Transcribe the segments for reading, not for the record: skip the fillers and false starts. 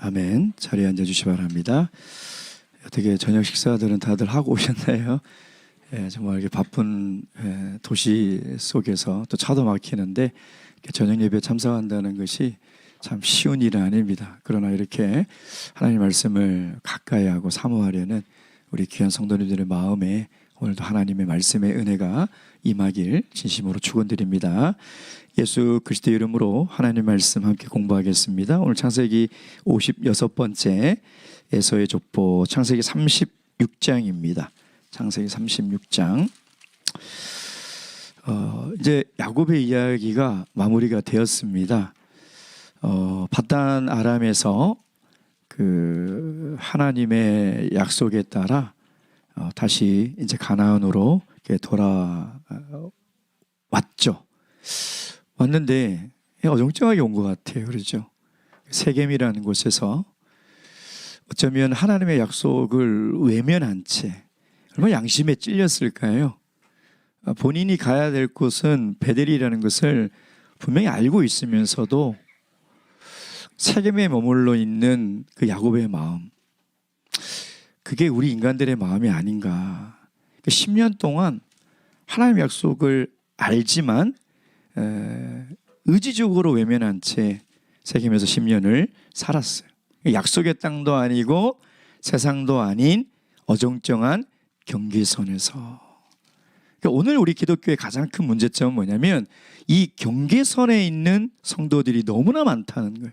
아멘. 자리에 앉아주시기 바랍니다. 어떻게 저녁 식사들은 다들 하고 오셨나요? 정말 이렇게 바쁜 도시 속에서 또 차도 막히는데 저녁 예배에 참석한다는 것이 참 쉬운 일은 아닙니다. 그러나 이렇게 하나님 말씀을 가까이 하고 사모하려는 우리 귀한 성도님들의 마음에 오늘도 하나님의 말씀의 은혜가 임하길 진심으로 축원드립니다. 예수 그리스도의 이름으로 하나님 말씀 함께 공부하겠습니다. 오늘 창세기 56번째 에서의 족보 창세기 36장입니다. 창세기 36장. 이제 야곱의 이야기가 마무리가 되었습니다. 바단 아람에서 그 하나님의 약속에 따라 다시 이제 가나안으로 돌아왔죠. 왔는데 어정쩡하게 온 것 같아요. 그렇죠? 세겜이라는 곳에서 어쩌면 하나님의 약속을 외면한 채 얼마나 양심에 찔렸을까요? 본인이 가야 될 곳은 베델이라는 것을 분명히 알고 있으면서도 세겜에 머물러 있는 그 야곱의 마음, 그게 우리 인간들의 마음이 아닌가. 10년 동안 하나님의 약속을 알지만 의지적으로 외면한 채 세겜에서 10년을 살았어요. 약속의 땅도 아니고 세상도 아닌 어정쩡한 경계선에서. 오늘 우리 기독교의 가장 큰 문제점은 뭐냐면 이 경계선에 있는 성도들이 너무나 많다는 거예요.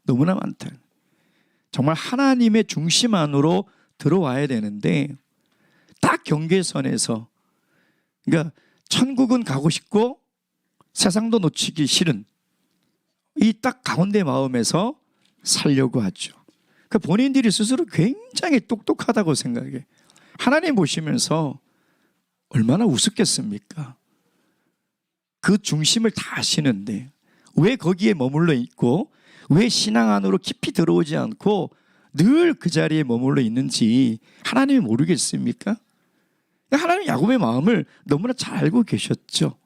너무나 많다. 정말 하나님의 중심 안으로 들어와야 되는데 딱 경계선에서, 그러니까 천국은 가고 싶고 세상도 놓치기 싫은 이 딱 가운데 마음에서 살려고 하죠. 그러니까 본인들이 스스로 굉장히 똑똑하다고 생각해. 하나님 보시면서 얼마나 우습겠습니까? 그 중심을 다 아시는데 왜 거기에 머물러 있고 왜 신앙 안으로 깊이 들어오지 않고 늘 그 자리에 머물러 있는지 하나님이 모르겠습니까? 하나님 야곱의 마음을 너무나 잘 알고 계셨죠.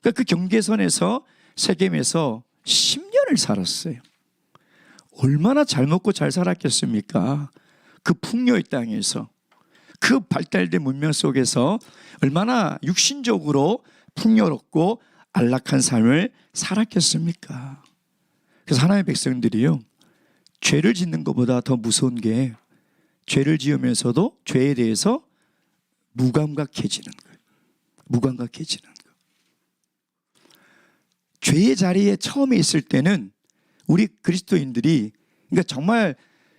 그러니까 그 경계선에서 세겜에서 10년을 살았어요. 얼마나 잘 먹고 잘 살았겠습니까? 그 풍요의 땅에서, 그 발달된 문명 속에서 얼마나 육신적으로 풍요롭고 안락한 삶을 살았겠습니까? 그래서 하나님의 백성들이요, 죄를 짓는 것보다 더 무서운 게 죄를 지으면서도 죄에 대해서 무감각해지는 거예요. 무감각해지는 거예요. 죄의 자리에 처음에 있을 때는 우리 그리스도인들이, 그러니까 정말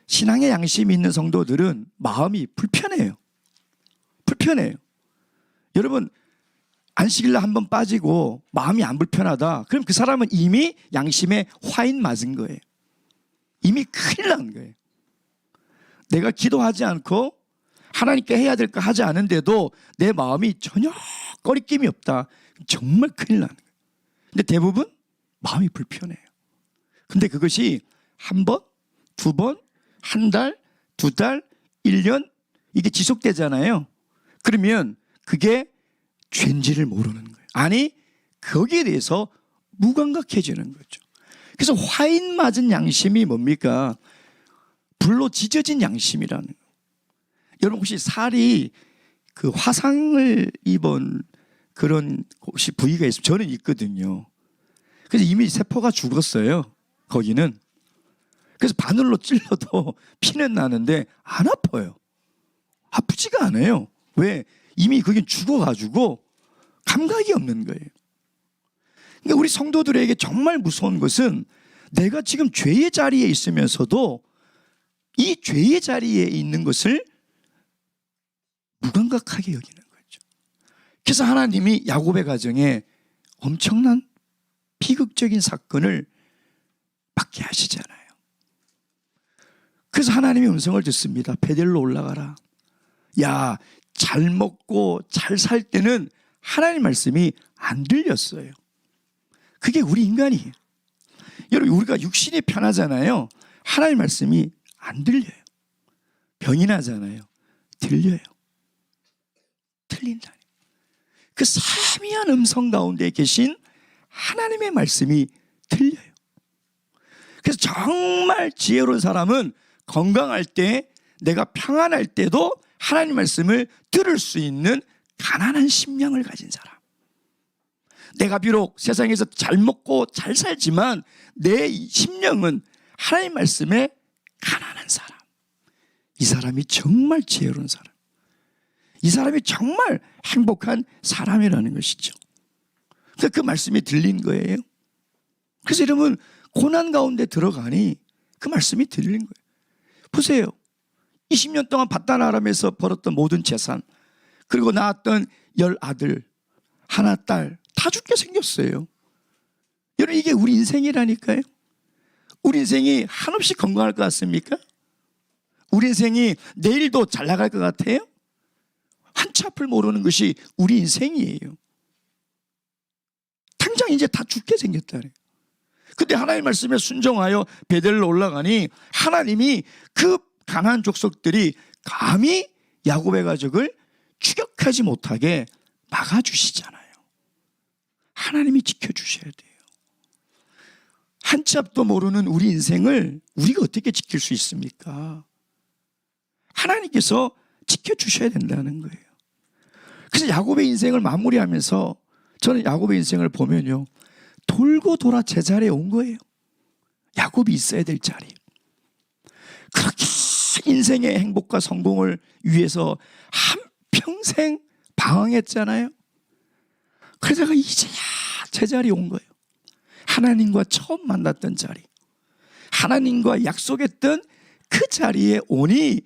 신앙의 양심이 있는 성도들은 마음이 불편해요. 불편해요. 여러분, 안식일날 한번 빠지고 마음이 안 불편하다, 그럼 그 사람은 이미 양심에 화인 맞은 거예요. 이미 큰일 난 거예요. 내가 기도하지 않고 하나님께 해야 될 거 하지 않은데도 내 마음이 전혀 꺼리낌이 없다, 정말 큰일 나는 거예요. 근데 대부분 마음이 불편해요. 근데 그것이 한 번, 두 번, 한 달, 두 달, 1년 이게 지속되잖아요. 그러면 그게 죄인지를 모르는 거예요. 아니, 거기에 대해서 무감각해지는 거죠. 그래서 화인 맞은 양심이 뭡니까? 불로 지져진 양심이라는 거예요. 여러분, 혹시 살이 그 화상을 입은 그런 혹시 부위가 있으면, 저는 있거든요. 그래서 이미 세포가 죽었어요, 거기는. 그래서 바늘로 찔러도 피는 나는데 안 아파요. 아프지가 않아요. 왜? 이미 그게 죽어가지고 감각이 없는 거예요. 그러니까 우리 성도들에게 정말 무서운 것은 내가 지금 죄의 자리에 있으면서도 이 죄의 자리에 있는 것을 무감각하게 여기는 거죠. 그래서 하나님이 야곱의 가정에 엄청난 비극적인 사건을 받게 하시잖아요. 그래서 하나님의 음성을 듣습니다. 베델로 올라가라. 야, 잘 먹고 잘 살 때는 하나님 말씀이 안 들렸어요. 그게 우리 인간이에요. 여러분, 우리가 육신이 편하잖아요. 하나님 말씀이 안 들려요. 병이 나잖아요. 들려요. 틀린다. 그 사미한 음성 가운데 계신 하나님의 말씀이 들려요. 그래서 정말 지혜로운 사람은 건강할 때, 내가 평안할 때도 하나님 말씀을 들을 수 있는 가난한 심령을 가진 사람. 내가 비록 세상에서 잘 먹고 잘 살지만 내 심령은 하나님 말씀에 가난한 사람. 이 사람이 정말 지혜로운 사람. 이 사람이 정말 행복한 사람이라는 것이죠. 그러니까 그 말씀이 들린 거예요. 그래서 여러분, 고난 가운데 들어가니 그 말씀이 들린 거예요. 보세요. 20년 동안 바단 아람에서 벌었던 모든 재산, 그리고 낳았던 10아들, 하나 딸 다 죽게 생겼어요. 여러분, 이게 우리 인생이라니까요. 우리 인생이 한없이 건강할 것 같습니까? 우리 인생이 내일도 잘 나갈 것 같아요? 한치 앞을 모르는 것이 우리 인생이에요. 당장 이제 다 죽게 생겼다네. 근데 하나님의 말씀에 순종하여 베델로 올라가니 하나님이 그 가나안 족속들이 감히 야곱의 가족을 추격하지 못하게 막아주시잖아요. 하나님이 지켜주셔야 돼요. 한치 앞도 모르는 우리 인생을 우리가 어떻게 지킬 수 있습니까? 하나님께서 지켜주셔야 된다는 거예요. 그래서 야곱의 인생을 마무리하면서 저는 야곱의 인생을 보면요, 돌고 돌아 제자리에 온 거예요. 야곱이 있어야 될 자리. 그렇게 인생의 행복과 성공을 위해서 한평생 방황했잖아요. 그러다가 이제야 제자리에 온 거예요. 하나님과 처음 만났던 자리, 하나님과 약속했던 그 자리에 오니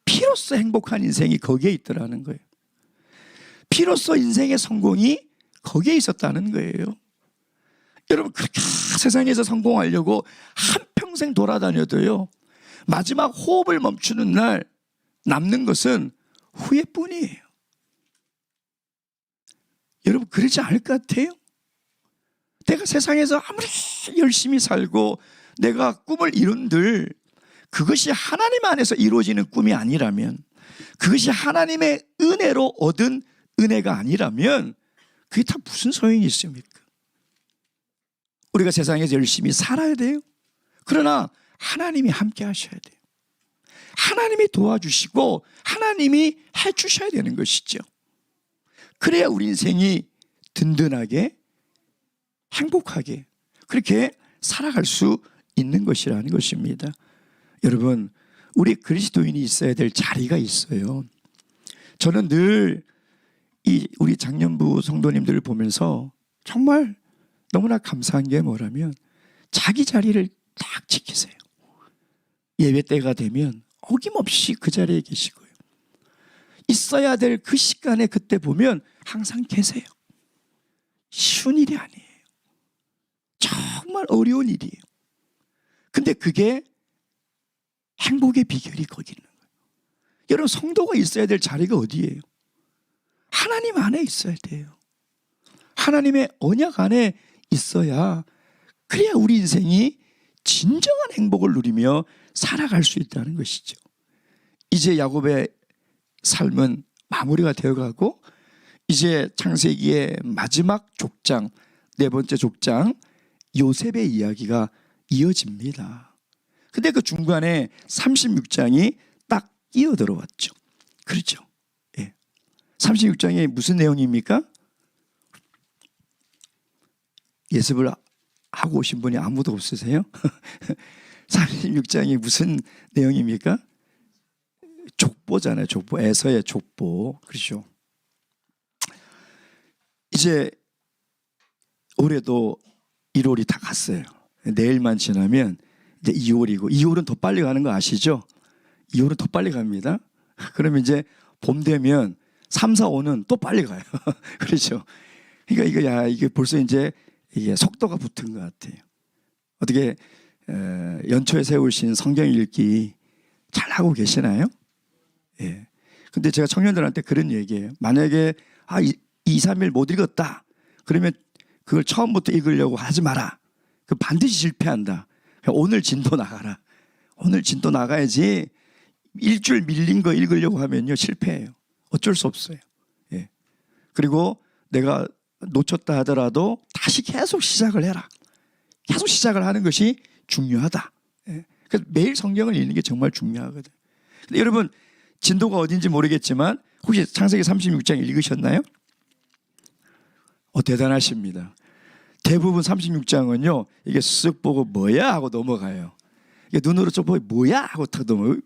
비로소 행복한 인생이 거기에 있더라는 거예요. 비로소 인생의 성공이 거기에 있었다는 거예요. 여러분, 그렇게 세상에서 성공하려고 한평생 돌아다녀도요, 마지막 호흡을 멈추는 날 남는 것은 후회뿐이에요. 여러분, 그러지 않을 것 같아요? 내가 세상에서 아무리 열심히 살고 내가 꿈을 이룬들 그것이 하나님 안에서 이루어지는 꿈이 아니라면, 그것이 하나님의 은혜로 얻은 은혜가 아니라면 그게 다 무슨 소용이 있습니까? 우리가 세상에서 열심히 살아야 돼요. 그러나 하나님이 함께 하셔야 돼요. 하나님이 도와주시고 하나님이 해주셔야 되는 것이죠. 그래야 우리 인생이 든든하게 행복하게 그렇게 살아갈 수 있는 것이라는 것입니다. 여러분, 우리 그리스도인이 있어야 될 자리가 있어요. 저는 늘 우리 장년부 성도님들을 보면서 정말 너무나 감사한 게 뭐라면, 자기 자리를 딱 지키세요. 예배 때가 되면 어김없이 그 자리에 계시고요, 있어야 될 그 시간에 그때 보면 항상 계세요. 쉬운 일이 아니에요. 정말 어려운 일이에요. 근데 그게 행복의 비결이 거기 있는 거예요. 여러분, 성도가 있어야 될 자리가 어디예요? 하나님 안에 있어야 돼요. 하나님의 언약 안에 있어야, 그래야 우리 인생이 진정한 행복을 누리며 살아갈 수 있다는 것이죠. 이제 야곱의 삶은 마무리가 되어가고, 이제 창세기의 마지막 족장, 네 번째 족장 요셉의 이야기가 이어집니다. 근데 그 중간에 36장이 딱 끼어들어왔죠. 그렇죠? 예. 36장에 무슨 내용입니까? 예습을 하고 오신 분이 아무도 없으세요? 36장이 무슨 내용입니까? 족보잖아요. 족보. 에서의 족보. 그렇죠? 이제 올해도 1월이 다 갔어요. 내일만 지나면 이제 2월이고, 2월은 더 빨리 가는 거 아시죠? 2월은 더 빨리 갑니다. 그러면 이제 봄 되면 3, 4, 5는 또 빨리 가요. 그렇죠? 그러니까 이게 벌써 이제 이게 속도가 붙은 것 같아요. 어떻게 연초에 세우신 성경 읽기 잘 하고 계시나요? 예. 근데 제가 청년들한테 그런 얘기예요. 만약에 2, 3일 못 읽었다, 그러면 그걸 처음부터 읽으려고 하지 마라. 그 반드시 실패한다. 오늘 진도 나가라. 오늘 진도 나가야지. 일주일 밀린 거 읽으려고 하면요, 실패해요. 어쩔 수 없어요. 예. 그리고 내가 놓쳤다 하더라도 다시 계속 시작을 해라. 계속 시작을 하는 것이 중요하다. 그래서 매일 성경을 읽는 게 정말 중요하거든. 근데 여러분 진도가 어딘지 모르겠지만 혹시 창세기 36장 읽으셨나요? 대단하십니다. 대부분 36장은요 이게 쓱 보고 뭐야 하고 넘어가요. 이게 눈으로 좀 보고 뭐야 하고 탁 넘어가요.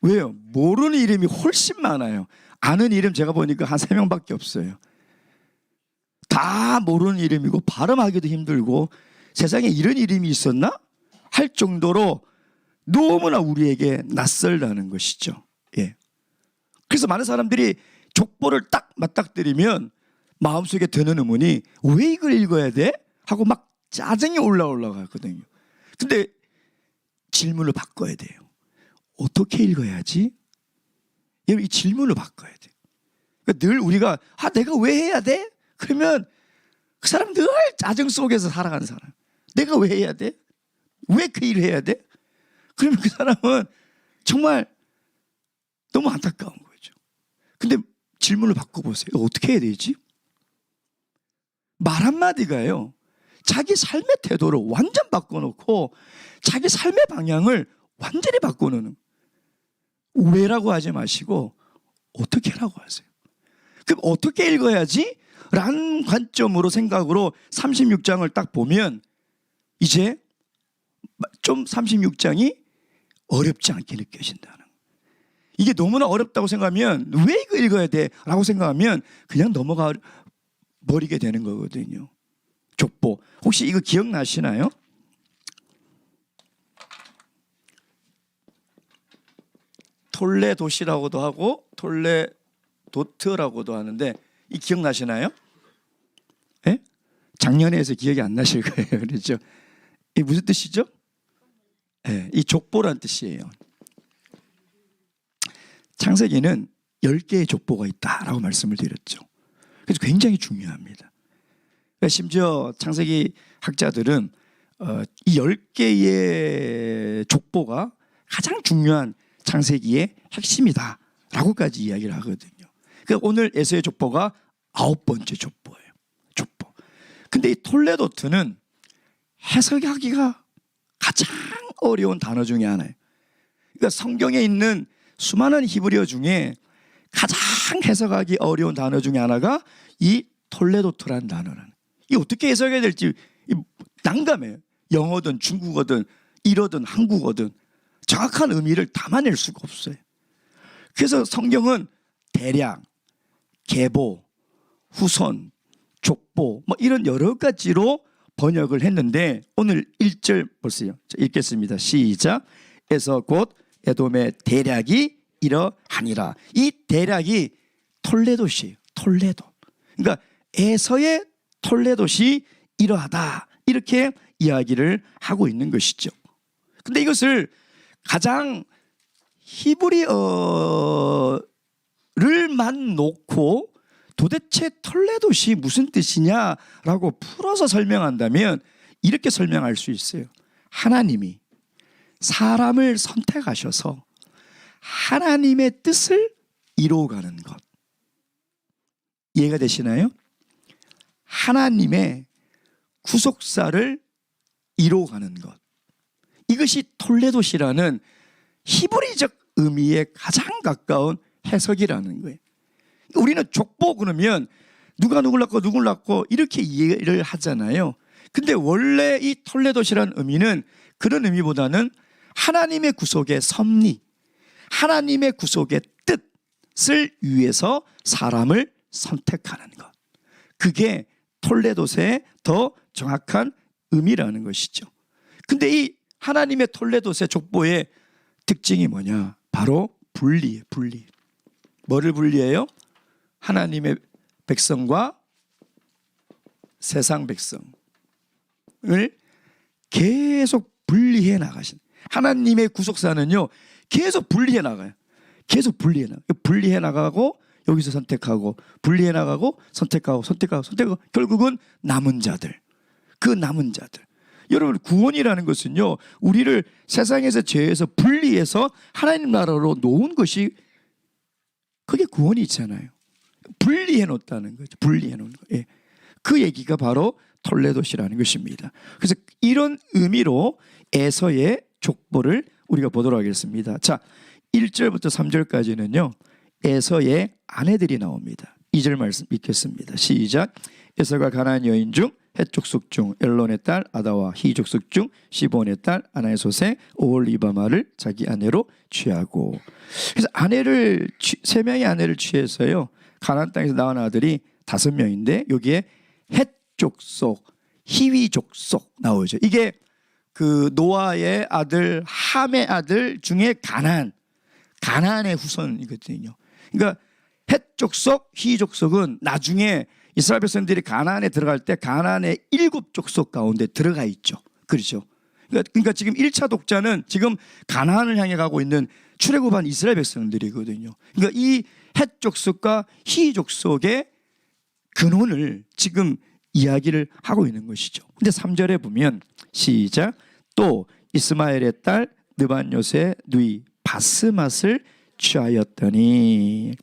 왜요? 모르는 이름이 훨씬 많아요. 아는 이름 제가 보니까 한 3명밖에 없어요. 다 모르는 이름이고 발음하기도 힘들고 세상에 이런 이름이 있었나? 할 정도로 너무나 우리에게 낯설다는 것이죠. 예. 그래서 많은 사람들이 족보를 딱 맞닥뜨리면 마음속에 드는 의문이 왜 이걸 읽어야 돼? 하고 막 짜증이 올라가거든요. 근데 질문을 바꿔야 돼요. 어떻게 읽어야지? 이 질문을 바꿔야 돼요. 그러니까 늘 우리가 내가 왜 해야 돼? 그러면 그 사람 늘 짜증 속에서 살아가는 사람. 내가 왜 해야 돼? 왜 그 일을 해야 돼? 그러면 그 사람은 정말 너무 안타까운 거죠. 근데 질문을 바꿔보세요. 어떻게 해야 되지? 말 한마디가요 자기 삶의 태도를 완전 바꿔놓고 자기 삶의 방향을 완전히 바꿔놓는, 왜라고 하지 마시고 어떻게 라고 하세요. 그럼 어떻게 읽어야지? 라는 관점으로 생각으로 36장을 딱 보면 이제 좀 36장이 어렵지 않게 느껴진다는 거예요. 이게 너무나 어렵다고 생각하면 왜 이거 읽어야 돼? 라고 생각하면 그냥 넘어가 버리게 되는 거거든요. 족보. 혹시 이거 기억나시나요? 톨레도시라고도 하고 톨레도트라고도 하는데 이 기억나시나요? 예? 작년에 해서 기억이 안 나실 거예요. 그렇죠? 이 무슨 뜻이죠? 예, 이 족보란 뜻이에요. 창세기는 10개의 족보가 있다라고 말씀을 드렸죠. 그래서 굉장히 중요합니다. 심지어 창세기 학자들은 이 10개의 족보가 가장 중요한 창세기의 핵심이다 라고까지 이야기를 하거든요. 그러니까 오늘 에서의 족보가 9번째 족보예요. 족보. 근데 이 톨레도트는 해석하기가 가장 어려운 단어 중에 하나예요. 그러니까 성경에 있는 수많은 히브리어 중에 가장 해석하기 어려운 단어 중에 하나가 이 톨레도트라는 단어는, 이 어떻게 해석해야 될지 난감해요. 영어든 중국어든 일어든 한국어든 정확한 의미를 담아낼 수가 없어요. 그래서 성경은 대량, 계보, 후손, 족보 뭐 이런 여러 가지로 번역을 했는데 오늘 1절 보세요. 읽겠습니다. 시작. 에서 곧 에돔의 대략이 이러하니라. 이 대략이 톨레도시예요. 톨레도. 그러니까 에서의 톨레도시 이러하다 이렇게 이야기를 하고 있는 것이죠. 근데 이것을 가장 히브리어를만 놓고 도대체 톨레도시 무슨 뜻이냐라고 풀어서 설명한다면 이렇게 설명할 수 있어요. 하나님이 사람을 선택하셔서 하나님의 뜻을 이루어가는 것. 이해가 되시나요? 하나님의 구속사를 이루어가는 것. 이것이 톨레도시라는 히브리적 의미에 가장 가까운 해석이라는 거예요. 우리는 족보 그러면 누가 누굴 낳고 이렇게 이해를 하잖아요. 근데 원래 이 톨레도시라는 의미는 그런 의미보다는 하나님의 구속의 섭리, 하나님의 구속의 뜻을 위해서 사람을 선택하는 것. 그게 톨레도스의 더 정확한 의미라는 것이죠. 근데 이 하나님의 톨레도스의 족보의 특징이 뭐냐? 바로 분리예요. 분리. 뭐를 분리해요? 하나님의 백성과 세상 백성을 계속 분리해 나가신, 하나님의 구속사는요 계속 분리해 나가요. 계속 분리해 나가요. 분리해 나가고 여기서 선택하고 분리해 나가고 선택하고 결국은 남은 자들, 그 남은 자들. 여러분 구원이라는 것은요 우리를 세상에서 죄에서 분리해서 하나님 나라로 놓은 것이, 그게 구원이 있잖아요. 분리해 놓았다는 거죠. 분리해 놓은 거. 예. 그 얘기가 바로 톨레도시라는 것입니다. 그래서 이런 의미로 에서의 족보를 우리가 보도록 하겠습니다. 자, 1절부터 3절까지는요. 에서의 아내들이 나옵니다. 2절 말씀 읽겠습니다. 시작. 에서가 가나안 여인 중 헷 족속 중 엘론의 딸 아다와 히 족속 중 시본의 딸 아나의 소생 오홀리바마를 자기 아내로 취하고, 그래서 아내를 세 명의 아내를 취해서요. 가나안 땅에서 낳은 아들이 5명인데 여기에 헷 족속, 히위 족속 나오죠. 이게 그 노아의 아들 함의 아들 중에 가나안의 후손이거든요. 그러니까 헷 족속, 히 족속은 나중에 이스라엘 백성들이 가나안에 들어갈 때 가나안의 7족속 가운데 들어가 있죠. 그렇죠. 그러니까 지금 1차 독자는 지금 가나안을 향해 가고 있는 출애굽한 이스라엘 백성들이거든요. 그러니까 이 헷 족속과 히 족속의 근원을 지금 이야기를 하고 있는 것이죠. 근데 3절에 보면 시작. 또 이스마엘의 딸 느반요새 누이 바스맛을 취하였더니,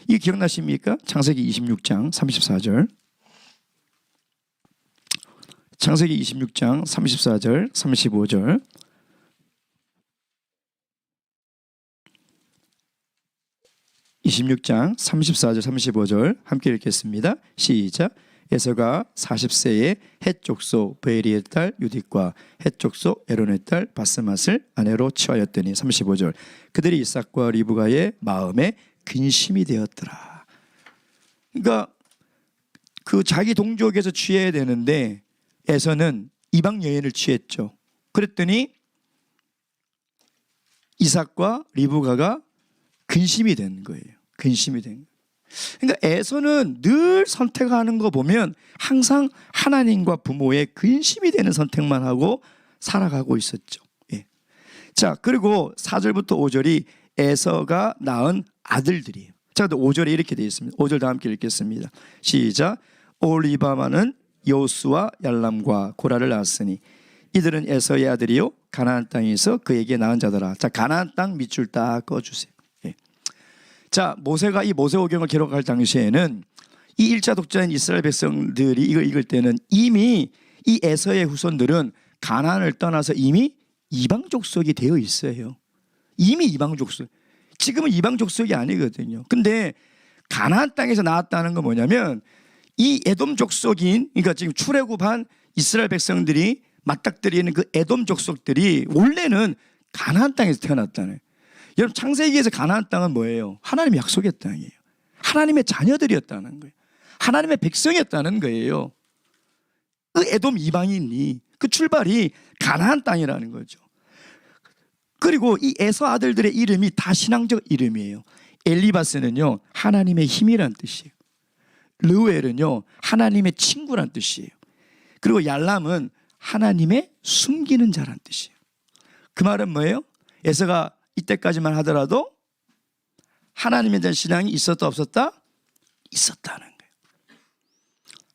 이 기억나십니까? 창세기 26장 34절. 창세기 26장 34절 35절. (26장) 34절 35절 함께 읽겠습니다. 시작. 에서가 40세에 헷 족속 베리의 딸 유딕과 헷 족속 에론의 딸 바스맛을 아내로 취하였더니 35절. 그들이 이삭과 리브가의 마음에 근심이 되었더라. 그러니까 그 자기 동족에서 취해야 되는데 에서는 이방 여인을 취했죠. 그랬더니 이삭과 리브가가 근심이 된 거예요. 근심이 된 거예요. 그러니까 에서는 늘 선택하는 거 보면 항상 하나님과 부모의 근심이 되는 선택만 하고 살아가고 있었죠. 예. 자, 그리고 4절부터 5절이 에서가 낳은 아들들이에요. 자, 5절에 이렇게 되어 있습니다. 5절 다 함께 읽겠습니다. 시작. 오홀리바마는 여호수와 얄람과 고라를 낳았으니 이들은 에서의 아들이요 가나안 땅에서 그에게 낳은 자더라. 자, 가나안 땅 밑줄 딱 꺼주세요. 예. 자, 모세가 이 모세오경을 기록할 당시에는 이 1차 독자인 이스라엘 백성들이 이걸 읽을 때는 이미 이 에서의 후손들은 가나안을 떠나서 이미 이방 족속이 되어 있어요. 이미 이방 족속. 지금은 이방 족속이 아니거든요. 근데 가나안 땅에서 나왔다는 건 뭐냐면 이 에돔 족속인, 그러니까 지금 출애굽한 이스라엘 백성들이 맞닥뜨리는 그 에돔 족속들이 원래는 가나안 땅에서 태어났다는 거예요. 여러분, 창세기에서 가나안 땅은 뭐예요? 하나님의 약속의 땅이에요. 하나님의 자녀들이었다는 거예요. 하나님의 백성이었다는 거예요. 그 에돔 이방인이 그 출발이 가나안 땅이라는 거죠. 그리고 이 에서 아들들의 이름이 다 신앙적 이름이에요. 엘리바스는요 하나님의 힘이란 뜻이에요. 르우엘은요 하나님의 친구란 뜻이에요. 그리고 얄람은 하나님의 숨기는 자란 뜻이에요. 그 말은 뭐예요? 에서가 이때까지만 하더라도 하나님에 대한 신앙이 있었다 없었다? 있었다는 거예요.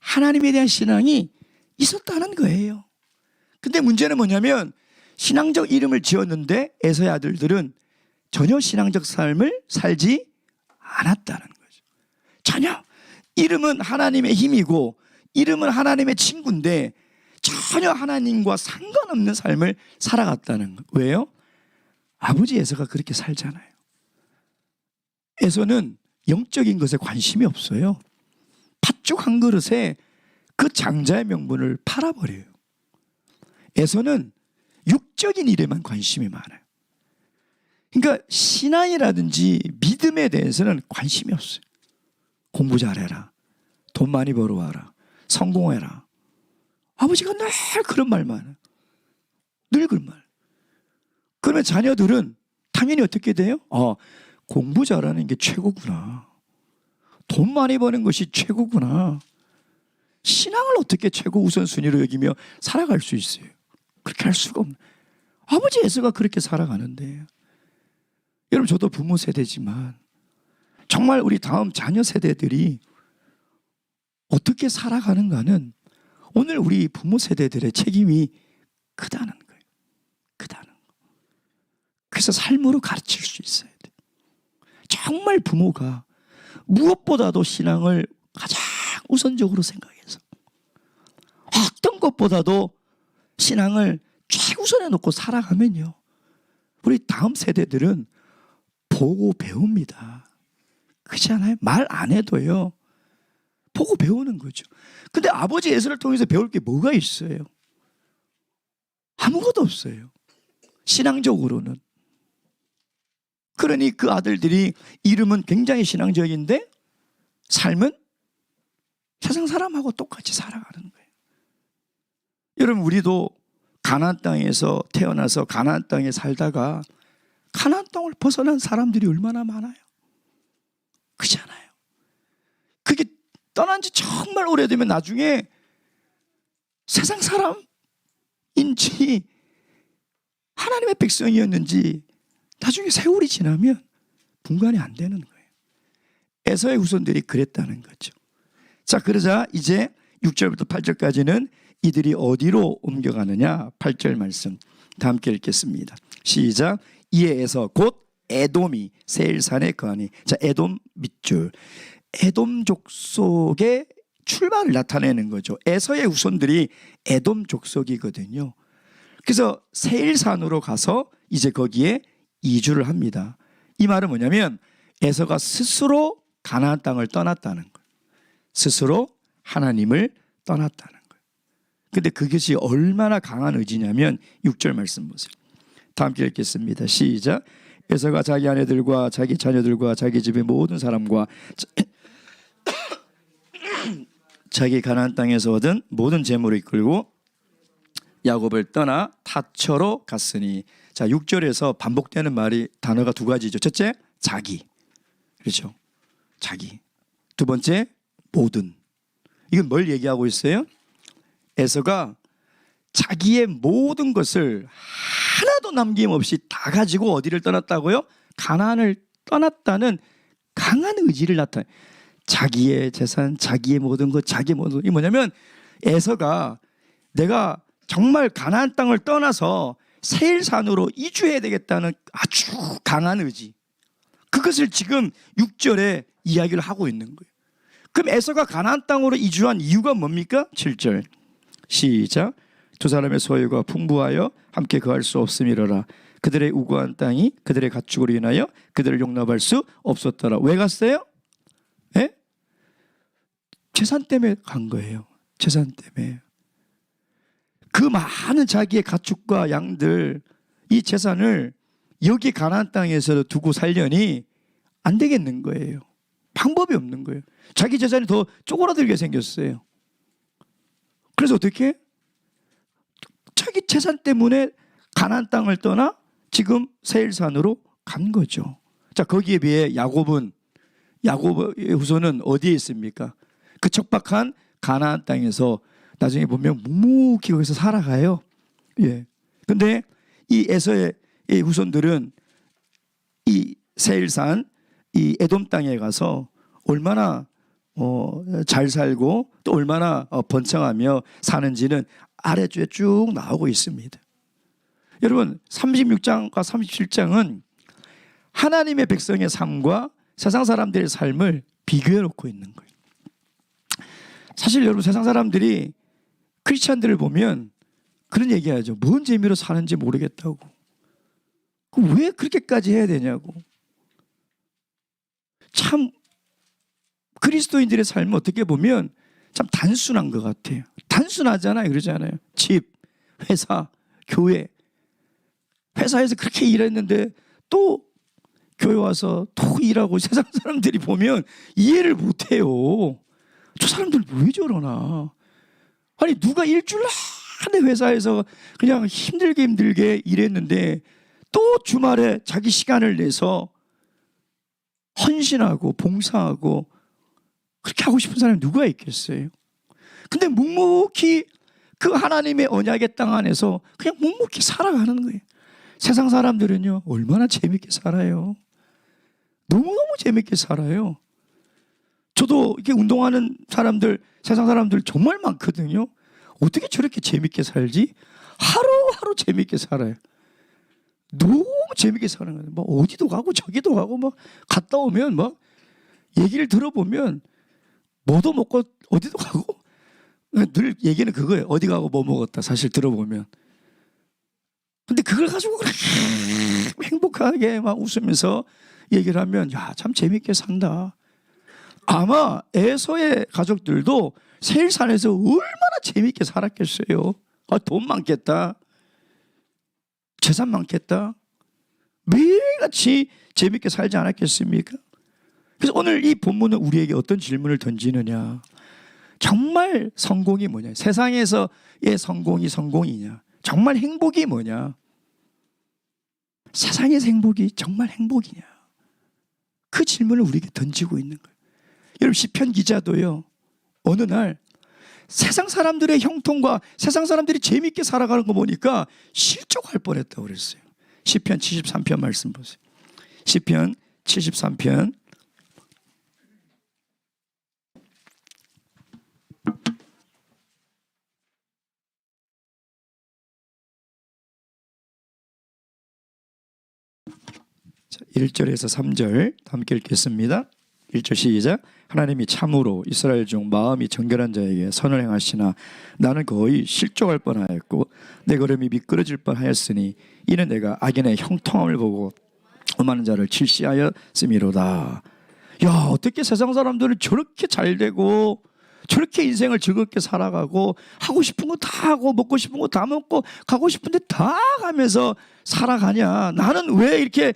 하나님에 대한 신앙이 있었다는 거예요. 근데 문제는 뭐냐면 신앙적 이름을 지었는데 에서의 아들들은 전혀 신앙적 삶을 살지 않았다는 거죠. 전혀. 이름은 하나님의 힘이고 이름은 하나님의 친구인데 전혀 하나님과 상관없는 삶을 살아갔다는 거예요. 왜요? 아버지 에서가 그렇게 살잖아요. 에서는 영적인 것에 관심이 없어요. 팥죽 한 그릇에 그 장자의 명분을 팔아버려요. 에서는 육적인 일에만 관심이 많아요. 그러니까 신앙이라든지 믿음에 대해서는 관심이 없어요. 공부 잘해라, 돈 많이 벌어와라, 성공해라. 아버지가 늘 그런 말만 해요. 늘 그런 말. 그러면 자녀들은 당연히 어떻게 돼요? 공부 잘하는 게 최고구나, 돈 많이 버는 것이 최고구나. 신앙을 어떻게 최고 우선순위로 여기며 살아갈 수 있어요? 그렇게 할 수가 없는. 아버지 에서가 그렇게 살아가는데, 여러분 저도 부모 세대지만 정말 우리 다음 자녀 세대들이 어떻게 살아가는가는 오늘 우리 부모 세대들의 책임이 크다는 거예요. 크다는 거. 그래서 삶으로 가르칠 수 있어야 돼. 정말 부모가 무엇보다도 신앙을 가장 우선적으로 생각해서 어떤 것보다도 신앙을 최우선에 놓고 살아가면요, 우리 다음 세대들은 보고 배웁니다. 그렇지 않아요? 말 안 해도요, 보고 배우는 거죠. 근데 아버지 예수를 통해서 배울 게 뭐가 있어요? 아무것도 없어요. 신앙적으로는. 그러니 그 아들들이 이름은 굉장히 신앙적인데 삶은 세상 사람하고 똑같이 살아가는 거예요. 여러분, 우리도 가나안 땅에서 태어나서 가나안 땅에 살다가 가나안 땅을 벗어난 사람들이 얼마나 많아요. 그렇지 않아요? 그게 떠난 지 정말 오래되면 나중에 세상 사람인지 하나님의 백성이었는지 나중에 세월이 지나면 분간이 안 되는 거예요. 에서의 후손들이 그랬다는 거죠. 자, 그러자 이제 6절부터 8절까지는 이들이 어디로 옮겨가느냐, 8절 말씀 다 함께 읽겠습니다. 시작. 이에 에서 곧 에돔이 세일산에 거하니. 자, 에돔 밑줄, 에돔 족속의 출발을 나타내는 거죠. 에서의 후손들이 에돔 족속이거든요. 그래서 세일산으로 가서 이제 거기에 이주를 합니다. 이 말은 뭐냐면 에서가 스스로 가나안 땅을 떠났다는 거예요. 스스로 하나님을 떠났다는 거예요. 근데 그것이 얼마나 강한 의지냐면 6절 말씀 보세요. 다 함께 읽겠습니다. 시작. 에서가 자기 아내들과 자기 자녀들과 자기 집의 모든 사람과 자기 가나안 땅에서 얻은 모든 재물을 이끌고 야곱을 떠나 타처로 갔으니. 자, 6절에서 반복되는 말이, 단어가 두 가지죠. 첫째, 자기. 그렇죠. 자기. 두 번째, 모든. 이건 뭘 얘기하고 있어요? 에서가 자기의 모든 것을 하나도 남김없이 다 가지고 어디를 떠났다고요? 가나안을 떠났다는 강한 의지를 나타내요. 자기의 재산, 자기의 모든 것, 자기의 모든 것. 이게 뭐냐면 에서가 내가 정말 가나안 땅을 떠나서 세일산으로 이주해야 되겠다는 아주 강한 의지, 그것을 지금 6절에 이야기를 하고 있는 거예요. 그럼 에서가 가나안 땅으로 이주한 이유가 뭡니까? 7절 시작. 두 사람의 소유가 풍부하여 함께 거할 수 없음이로라. 그들의 우고한 땅이 그들의 가축으로 인하여 그들을 용납할 수 없었더라. 왜 갔어요? 예? 재산 때문에 간 거예요. 재산 때문에. 그 많은 자기의 가축과 양들, 이 재산을 여기 가나안 땅에서 두고 살려니 안 되겠는 거예요. 방법이 없는 거예요. 자기 재산이 더 쪼그라들게 생겼어요. 그래서 어떻게? 자기 재산 때문에 가나안 땅을 떠나 지금 세일산으로 간 거죠. 자, 거기에 비해 야곱의 후손은 어디에 있습니까? 그 척박한 가나안 땅에서 나중에 보면 묵묵히 거기서 살아가요. 예. 근데 이 에서의 후손들은 이 세일산, 이 에돔 땅에 가서 얼마나 잘 살고 또 얼마나 번창하며 사는지는 아래쪽에 쭉 나오고 있습니다. 여러분, 36장과 37장은 하나님의 백성의 삶과 세상 사람들의 삶을 비교해 놓고 있는 거예요. 사실 여러분, 세상 사람들이 크리스찬들을 보면 그런 얘기하죠. 뭔 재미로 사는지 모르겠다고. 왜 그렇게까지 해야 되냐고. 참 그리스도인들의 삶은 어떻게 보면 참 단순한 것 같아요. 단순하잖아요. 그러잖아요. 집, 회사, 교회. 회사에서 그렇게 일했는데 또 교회 와서 또 일하고. 세상 사람들이 보면 이해를 못해요. 저 사람들 왜 저러나. 아니, 누가 일주일 내내 회사에서 그냥 힘들게 일했는데 또 주말에 자기 시간을 내서 헌신하고 봉사하고 그렇게 하고 싶은 사람이 누가 있겠어요? 근데 묵묵히 그 하나님의 언약의 땅 안에서 그냥 묵묵히 살아가는 거예요. 세상 사람들은요, 얼마나 재밌게 살아요. 너무너무 재밌게 살아요. 저도 이렇게 운동하는 사람들, 세상 사람들 정말 많거든요. 어떻게 저렇게 재밌게 살지? 하루하루 재밌게 살아요. 너무 재밌게 사는 거예요. 뭐 어디도 가고 저기도 가고 뭐 갔다 오면 뭐 얘기를 들어보면 뭐도 먹고 어디도 가고. 늘 얘기는 그거예요. 어디 가고 뭐 먹었다. 사실 들어보면 그걸 가지고 행복하게 막 웃으면서 얘기를 하면 야, 참 재밌게 산다. 아마 에서의 가족들도 세일산에서 얼마나 재밌게 살았겠어요. 아, 돈 많겠다, 재산 많겠다, 매일같이 재밌게 살지 않았겠습니까? 그래서 오늘 이 본문은 우리에게 어떤 질문을 던지느냐, 정말 성공이 뭐냐, 세상에서의 성공이 성공이냐, 정말 행복이 뭐냐, 세상에서 행복이 정말 행복이냐, 그 질문을 우리에게 던지고 있는 거예요. 여러분, 시편 기자도요, 어느 날 세상 사람들의 형통과 세상 사람들이 재밌게 살아가는 거 보니까 실족할 뻔했다고 그랬어요. 시편 73편 말씀 보세요. 시편 73편 1절에서 3절 함께 읽겠습니다. 1절 시작. 하나님이 참으로 이스라엘 중 마음이 정결한 자에게 선을 행하시나 나는 거의 실족할 뻔하였고 내 걸음이 미끄러질 뻔하였으니 이는 내가 악인의 형통함을 보고 오만한 자를 질시하였음이로다. 야, 어떻게 세상 사람들은 저렇게 잘 되고 저렇게 인생을 즐겁게 살아가고 하고 싶은 거 다 하고 먹고 싶은 거 다 먹고 가고 싶은 데 다 가면서 살아가냐. 나는 왜 이렇게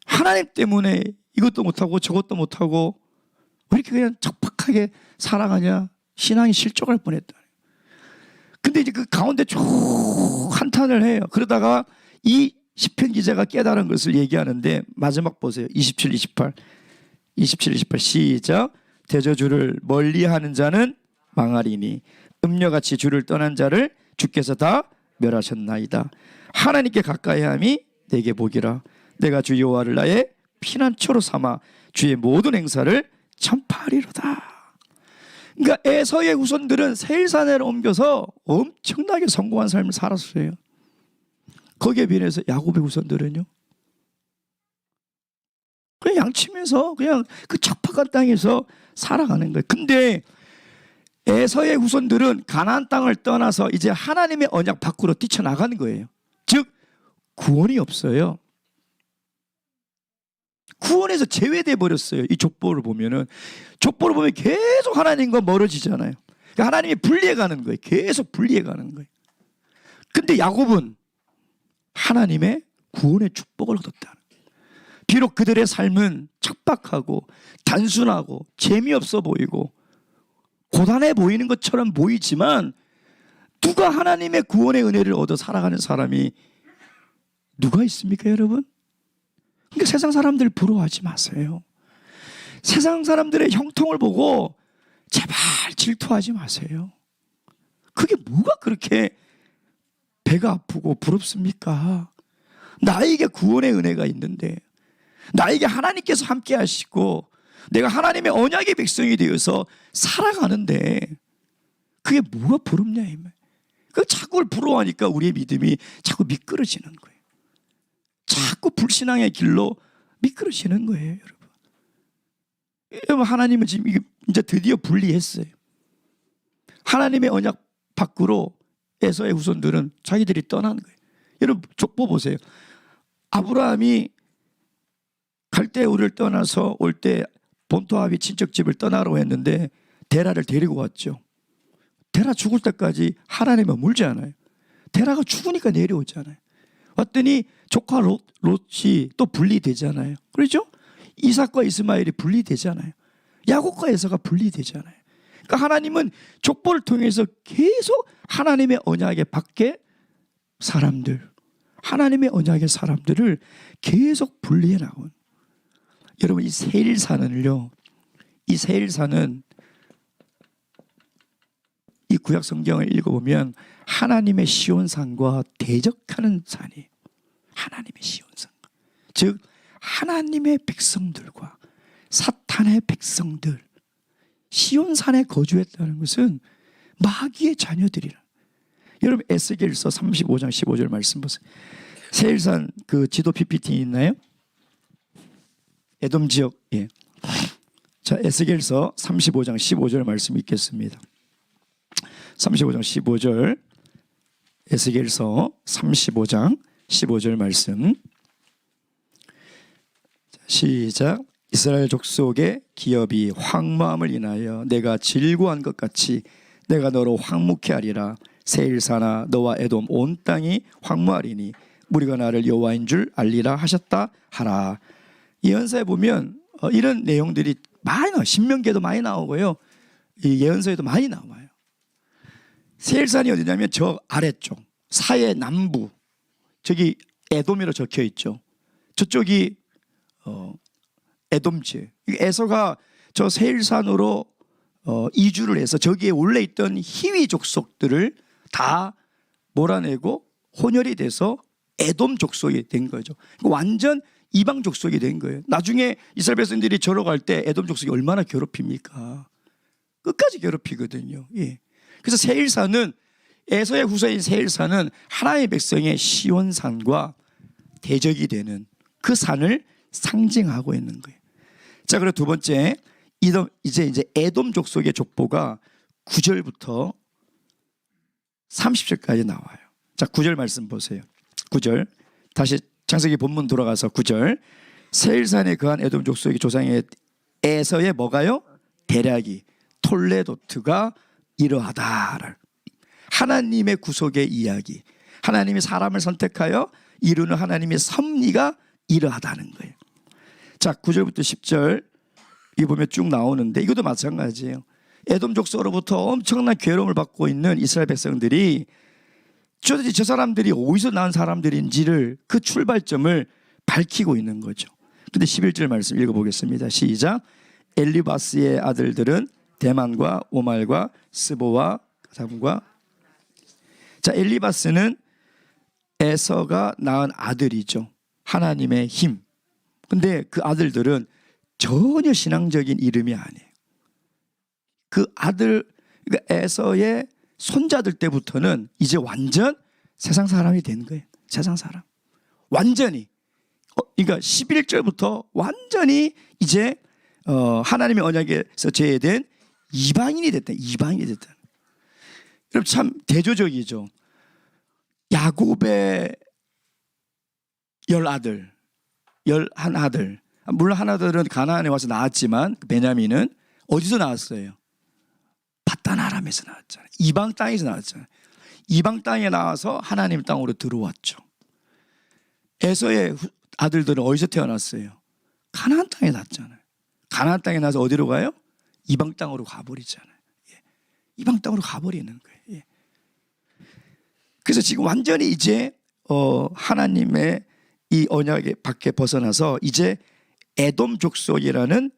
하나님 때문에 이것도 못하고 저것도 못하고 왜 이렇게 그냥 척박하게 살아가냐. 신앙이 실족할 뻔했다. 근데 이제 그 가운데 쭉 한탄을 해요. 그러다가 이 시편 기자가 깨달은 것을 얘기하는데 마지막 보세요. 27, 28 시작. 대저 주를 멀리하는 자는 망하리니 음녀같이 주를 떠난 자를 주께서 다 멸하셨나이다. 하나님께 가까이함이 내게 복이라. 내가 주 여호와를 나의 피난처로 삼아 주의 모든 행사를 전파하리로다. 그러니까 에서의 후손들은 세일산에 옮겨서 엄청나게 성공한 삶을 살았어요. 거기에 비해서 야곱의 후손들은요, 그냥 양치면서 그냥 그 척박한 땅에서 살아가는 거예요. 근데 에서의 후손들은 가나안 땅을 떠나서 이제 하나님의 언약 밖으로 뛰쳐나가는 거예요. 즉 구원이 없어요. 구원에서 제외돼 버렸어요. 이 족보를 보면 계속 하나님과 멀어지잖아요. 그러니까 하나님이 분리해가는 거예요. 계속 분리해가는 거예요. 근데 야곱은 하나님의 구원의 축복을 얻었다. 비록 그들의 삶은 척박하고 단순하고 재미없어 보이고 고단해 보이는 것처럼 보이지만 누가 하나님의 구원의 은혜를 얻어 살아가는 사람이 누가 있습니까, 여러분? 그러니까 세상 사람들 부러워하지 마세요. 세상 사람들의 형통을 보고 제발 질투하지 마세요. 그게 뭐가 그렇게 배가 아프고 부럽습니까? 나에게 구원의 은혜가 있는데, 나에게 하나님께서 함께 하시고 내가 하나님의 언약의 백성이 되어서 살아가는데 그게 뭐가 부럽냐. 그 자꾸 부러워하니까 우리의 믿음이 자꾸 미끄러지는 거예요. 자꾸 불신앙의 길로 미끄러지는 거예요, 여러분. 하나님은 지금 이제 드디어 분리했어요. 하나님의 언약 밖으로 에서의 후손들은 자기들이 떠나는 거예요. 여러분, 족보 보세요. 아브라함이 갈대우를 떠나서 올 때 본토아비 친척집을 떠나라고 했는데 데라를 데리고 왔죠. 데라 죽을 때까지 하나님은 물지 않아요. 데라가 죽으니까 내려오잖아요. 왔더니 조카 롯이 또 분리되잖아요. 그렇죠? 이삭과 이스마엘이 분리되잖아요. 야곱과 에서가 분리되잖아요. 그러니까 하나님은 족보를 통해서 계속 하나님의 언약의 밖에 사람들, 하나님의 언약의 사람들을 계속 분리해 나온. 여러분, 이 세일산은요, 이 세일산은 이 구약 성경을 읽어보면 하나님의 시온산과 대적하는 산이에요. 하나님의 시온산, 즉 하나님의 백성들과 사탄의 백성들, 시온산에 거주했다는 것은 마귀의 자녀들이라. 여러분, 에스겔서 35장 15절 말씀 보세요. 세일산 그 지도 PPT 있나요? 에돔 지역. 예. 자, 에스겔서 35장 15절 말씀 읽겠습니다. 35장 15절 에스겔서 35장 15절 말씀. 시작. 이스라엘 족속의 기업이 황무함을 인하여 내가 질고한 것 같이 내가 너로 황무케 하리라. 세일사나 너와 에돔 온 땅이 황무하리니 무리가 나를 여호와인 줄 알리라 하셨다 하라. 예언서에 보면 이런 내용들이 많이 나와요. 신명기에도 많이 나오고요, 이 예언서에도 많이 나와요. 세일산이 어디냐면 저 아래쪽 사해 남부, 저기 에돔이라고 적혀 있죠. 저쪽이 에돔지. 에서가 저 세일산으로 이주를 해서 저기에 원래 있던 히위 족속들을 다 몰아내고 혼혈이 돼서 에돔 족속이 된 거죠. 완전 이방 족속이 된 거예요. 나중에 이스라엘 백성들이 절로 갈 때 에돔 족속이 얼마나 괴롭힙니까? 끝까지 괴롭히거든요. 예. 그래서 세일산은, 에서의 후손인 세일산은 하나님의 백성의 시온산과 대적이 되는 그 산을 상징하고 있는 거예요. 자, 그리고 두 번째, 이제 에돔 족속의 족보가 9절부터 30절까지 나와요. 자, 9절 말씀 보세요. 9절 다시 창세기 본문 돌아가서 9절. 세일산에 거한 에돔 족속의 조상의 에서의 뭐가요? 대략이 톨레도트가 이러하다. 하나님의 구속의 이야기, 하나님이 사람을 선택하여 이루는 하나님의 섭리가 이러하다는 거예요. 자, 9절부터 10절 이 보면 쭉 나오는데 이것도 마찬가지예요. 에돔 족속으로부터 엄청난 괴로움을 받고 있는 이스라엘 백성들이 저 사람들이 어디서 나온 사람들인지를, 그 출발점을 밝히고 있는 거죠. 근데 11절 말씀 읽어보겠습니다. 시작. 엘리바스의 아들들은 대만과 오말과 스보와 가담과. 자, 엘리바스는 에서가 낳은 아들이죠. 하나님의 힘. 근데 그 아들들은 전혀 신앙적인 이름이 아니에요. 그 아들, 그러니까 에서의 손자들 때부터는 이제 완전 세상 사람이 된 거예요. 세상 사람. 완전히. 그러니까 11절부터 완전히 이제 하나님의 언약에서 제외된 이방인이 됐다. 이방인이 됐다. 여러분 참 대조적이죠. 야곱의 10아들, 11아들. 물론 하나들은 가나안에 와서 나왔지만 베냐민은 어디서 나왔어요? 바단 아람에서 나왔잖아요. 이방 땅에서 나왔잖아요. 이방 땅에 나와서 하나님 땅으로 들어왔죠. 에서의 아들들은 어디서 태어났어요? 가나안 땅에 났잖아요. 가나안 땅에 나서 어디로 가요? 이방 땅으로 가버리잖아요. 예. 이방 땅으로 가버리는 거예요. 예. 그래서 지금 완전히 이제 하나님의 이 언약의 밖에 벗어나서 이제 에돔 족속이라는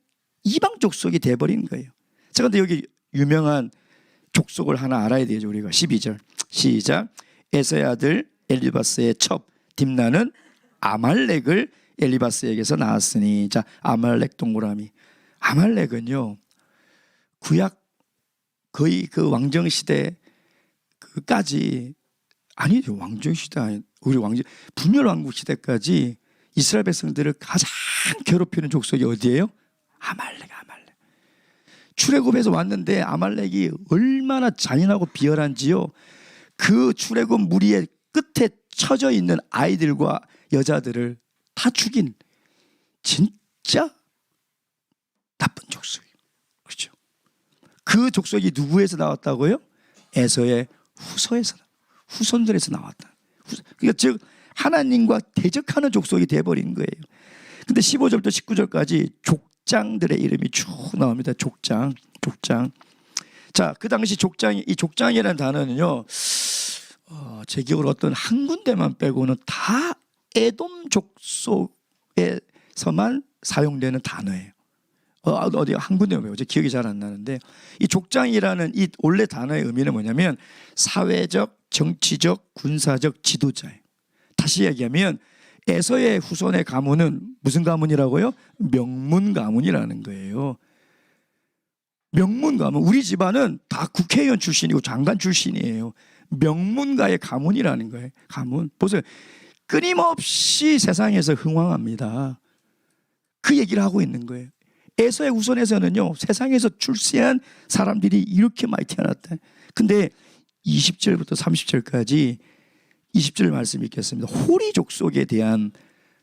이방 족속이 돼버린 거예요. 자, 그런데 여기 유명한 족속을 하나 알아야 되죠. 우리가 12절 시작. 에서의 아들 엘리바스의 첩 딥나는 아말렉을 엘리바스에게서 낳았으니. 자, 아말렉 동그라미. 아말렉은요 구약 거의 그 왕정시대 그까지, 아니죠, 왕정시대 아니, 우리 분열 왕국 시대까지 이스라엘 백성들을 가장 괴롭히는 족속이 어디예요? 아말렉. 출애굽에서 왔는데 아말렉이 얼마나 잔인하고 비열한지요. 그 출애굽 무리의 끝에 처져 있는 아이들과 여자들을 다 죽인 진짜 나쁜 족속이에요. 그렇죠? 그 족속이 누구에서 나왔다고요? 에서의 후손들에서 나왔다. 그러니까 즉 하나님과 대적하는 족속이 돼버린 거예요. 근데 15절부터 19절까지 족장들의 이름이 쭉 나옵니다. 족장. 자, 그 당시 이 족장이라는 단어는요, 제 기억으로 어떤 한 군데만 빼고는 다 에돔 족속에서만 사용되는 단어예요. 어디 한 군데만 빼고 기억이 잘 안 나는데, 이 족장이라는 이 원래 단어의 의미는 뭐냐면 사회적, 정치적, 군사적 지도자예요. 다시 얘기하면 에서의 후손의 가문은 무슨 가문이라고요? 명문 가문이라는 거예요. 명문 가문. 우리 집안은 다 국회의원 출신이고 장관 출신이에요. 명문가의 가문이라는 거예요. 가문. 보세요. 끊임없이 세상에서 흥왕합니다. 그 얘기를 하고 있는 거예요. 에서의 후손에서는요, 세상에서 출세한 사람들이 이렇게 많이 태어났다. 근데 20절부터 30절까지 20절 말씀 읽겠습니다. 호리 족속에 대한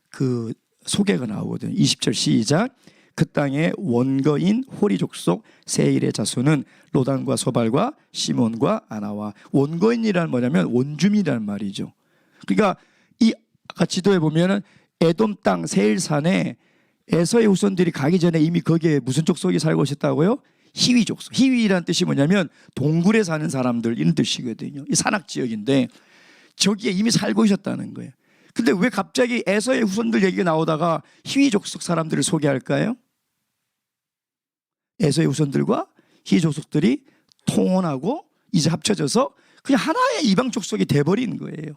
그 소개가 나오거든요. 20절 시작. 그 땅의 원거인 호리 족속 세일의 자손은 로단과 소발과 시몬과 아나와. 원거인이란 뭐냐면 원주민이란 말이죠. 그러니까 이 아까 지도에 보면은 에돔 땅 세일산에 에서의 후손들이 가기 전에 이미 거기에 무슨 족속이 살고 있었다고요? 히위 족속. 히위란 뜻이 뭐냐면 동굴에 사는 사람들 이런 뜻이거든요. 이 산악 지역인데 저기에 이미 살고 있었다는 거예요. 근데 왜 갑자기 에서의 후손들 얘기가 나오다가 히위 족속 사람들을 소개할까요? 에서의 후손들과 히위 족속들이 통혼하고 이제 합쳐져서 그냥 하나의 이방 족속이 돼버린 거예요.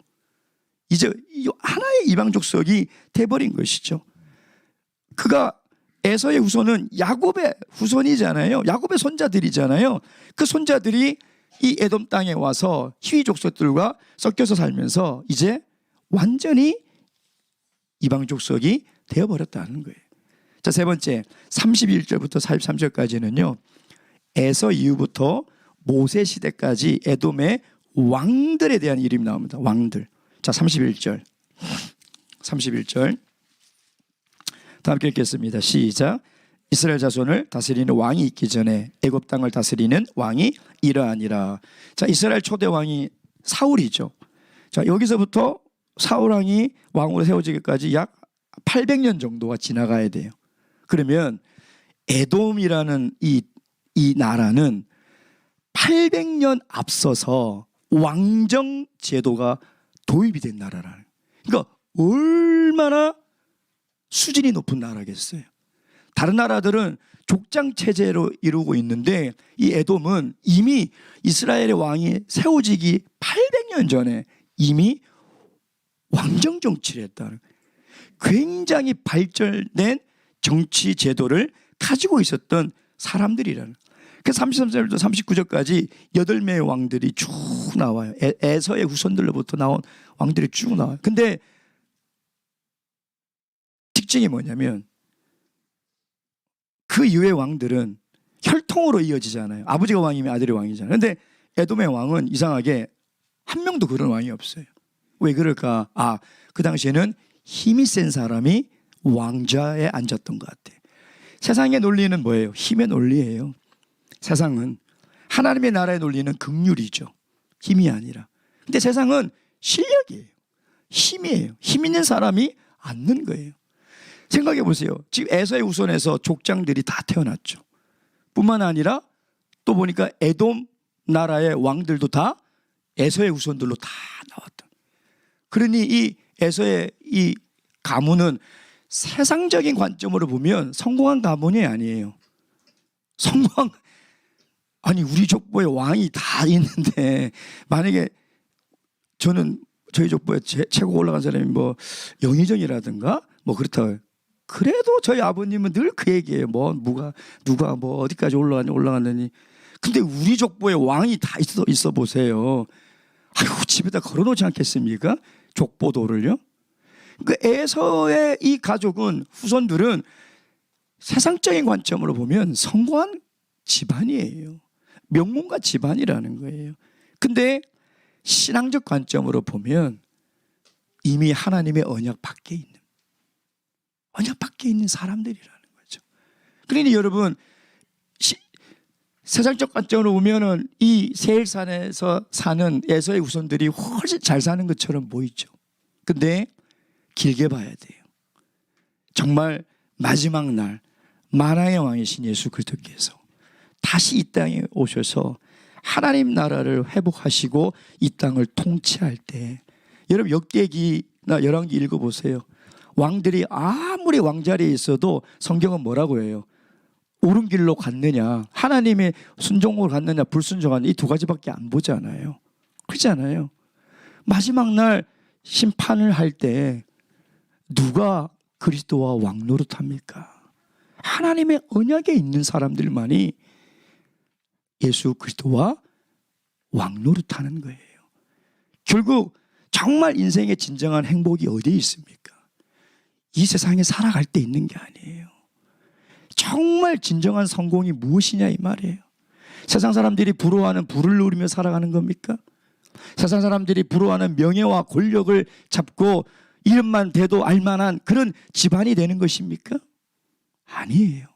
이제 하나의 이방 족속이 돼버린 것이죠. 그가 에서의 후손은 야곱의 후손이잖아요. 야곱의 손자들이잖아요. 그 손자들이 이 에돔 땅에 와서 히위 족속들과 섞여서 살면서 이제 완전히 이방 족속이 되어버렸다는 거예요. 자, 세 번째 31절부터 43절까지는요. 에서 이후부터 모세 시대까지 에돔의 왕들에 대한 이름이 나옵니다. 왕들. 자, 31절. 다 함께 읽겠습니다. 시작. 이스라엘 자손을 다스리는 왕이 있기 전에 애굽 땅을 다스리는 왕이 이러하니라. 자, 이스라엘 초대 왕이 사울이죠. 자, 여기서부터 사울 왕이 왕으로 세워지기까지 약 800년 정도가 지나가야 돼요. 그러면 에돔이라는 이 나라는 800년 앞서서 왕정 제도가 도입이 된 나라라는. 그러니까 얼마나 수준이 높은 나라겠어요. 다른 나라들은 족장 체제로 이루고 있는데 이 에돔은 이미 이스라엘의 왕이 세워지기 800년 전에 이미 왕정 정치를 했다는, 굉장히 발전된 정치 제도를 가지고 있었던 사람들이라는. 그 33절부터 39절까지 8명의 왕들이 쭉 나와요. 에서의 후손들로부터 나온 왕들이 쭉 나와요. 근데 특징이 뭐냐면 그 이후의 왕들은 혈통으로 이어지잖아요. 아버지가 왕이면 아들이 왕이잖아요. 근데 에돔의 왕은 이상하게 한 명도 그런 왕이 없어요. 왜 그럴까? 그 당시에는 힘이 센 사람이 왕좌에 앉았던 것 같아요. 세상의 논리는 뭐예요? 힘의 논리예요. 세상은 하나님의 나라의 논리는 긍휼이죠. 힘이 아니라. 근데 세상은 실력이에요. 힘이에요. 힘 있는 사람이 앉는 거예요. 생각해 보세요. 지금 에서의 후손에서 족장들이 다 태어났죠. 뿐만 아니라 또 보니까 에돔 나라의 왕들도 다 에서의 후손들로 다 나왔다. 그러니 이 에서의 이 가문은 세상적인 관점으로 보면 성공한 가문이 아니에요. 아니 우리 족보에 왕이 다 있는데 만약에 저희 족보에 최고 올라간 사람이 뭐 영의정이라든가 뭐 그렇다. 그래도 저희 아버님은 늘 그 얘기예요. 누가 뭐 어디까지 올라갔느니. 근데 우리 족보에 왕이 다 있어 보세요. 아이고 집에다 걸어놓지 않겠습니까? 족보도를요. 그 에서의 이 가족은 후손들은 세상적인 관점으로 보면 성공한 집안이에요. 명문가 집안이라는 거예요. 근데 신앙적 관점으로 보면 이미 하나님의 언약 밖에 있는 사람들이라는 거죠. 그러니 여러분 세상적 관점으로 보면은 이 세일산에서 사는 에서의 후손들이 훨씬 잘 사는 것처럼 보이죠. 근데 길게 봐야 돼요. 정말 마지막 날 만왕의 왕이신 예수 그리스도께서 다시 이 땅에 오셔서 하나님 나라를 회복하시고 이 땅을 통치할 때, 여러분 역대기나 열왕기 읽어보세요. 왕들이 아무리 왕자리에 있어도 성경은 뭐라고 해요? 옳은 길로 갔느냐, 하나님의 순종으로 갔느냐, 불순종하느냐, 이 두 가지밖에 안 보잖아요. 그렇잖아요. 마지막 날 심판을 할 때 누가 그리스도와 왕노릇합니까? 하나님의 언약에 있는 사람들만이 예수 그리스도와 왕노릇하는 거예요. 결국 정말 인생의 진정한 행복이 어디에 있습니까? 이 세상에 살아갈 때 있는 게 아니에요. 정말 진정한 성공이 무엇이냐 이 말이에요. 세상 사람들이 부러워하는 부를 누리며 살아가는 겁니까? 세상 사람들이 부러워하는 명예와 권력을 잡고 이름만 대도 알만한 그런 집안이 되는 것입니까? 아니에요.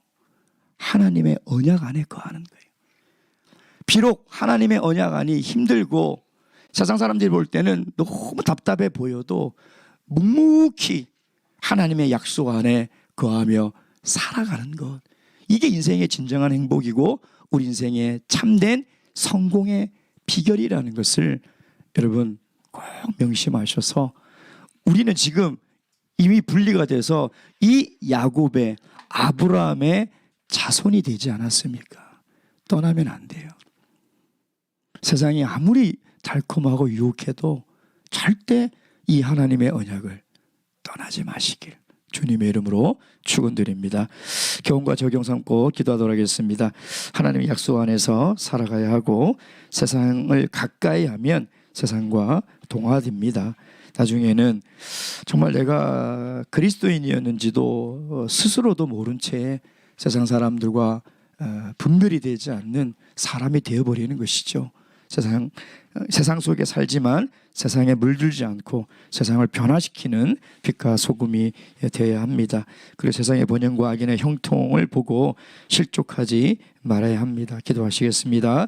하나님의 언약 안에 거하는 거예요. 비록 하나님의 언약 안이 힘들고 세상 사람들이 볼 때는 너무 답답해 보여도 묵묵히 하나님의 약속 안에 거하며 살아가는 것, 이게 인생의 진정한 행복이고 우리 인생의 참된 성공의 비결이라는 것을 여러분 꼭 명심하셔서, 우리는 지금 이미 분리가 돼서 이 야곱의 아브라함의 자손이 되지 않았습니까? 떠나면 안 돼요. 세상이 아무리 달콤하고 유혹해도 절대 이 하나님의 언약을 떠나지 마시길 주님의 이름으로 축원드립니다. 교훈과 적용 삼고 기도하도록 하겠습니다. 하나님의 약속 안에서 살아가야 하고 세상을 가까이 하면 세상과 동화됩니다. 나중에는 정말 내가 그리스도인이었는지도 스스로도 모른 채 세상 사람들과 분별이 되지 않는 사람이 되어버리는 것이죠. 세상 속에 살지만 세상에 물들지 않고 세상을 변화시키는 빛과 소금이 되어야 합니다. 그리고 세상의 번영과 악인의 형통을 보고 실족하지 말아야 합니다. 기도하시겠습니다.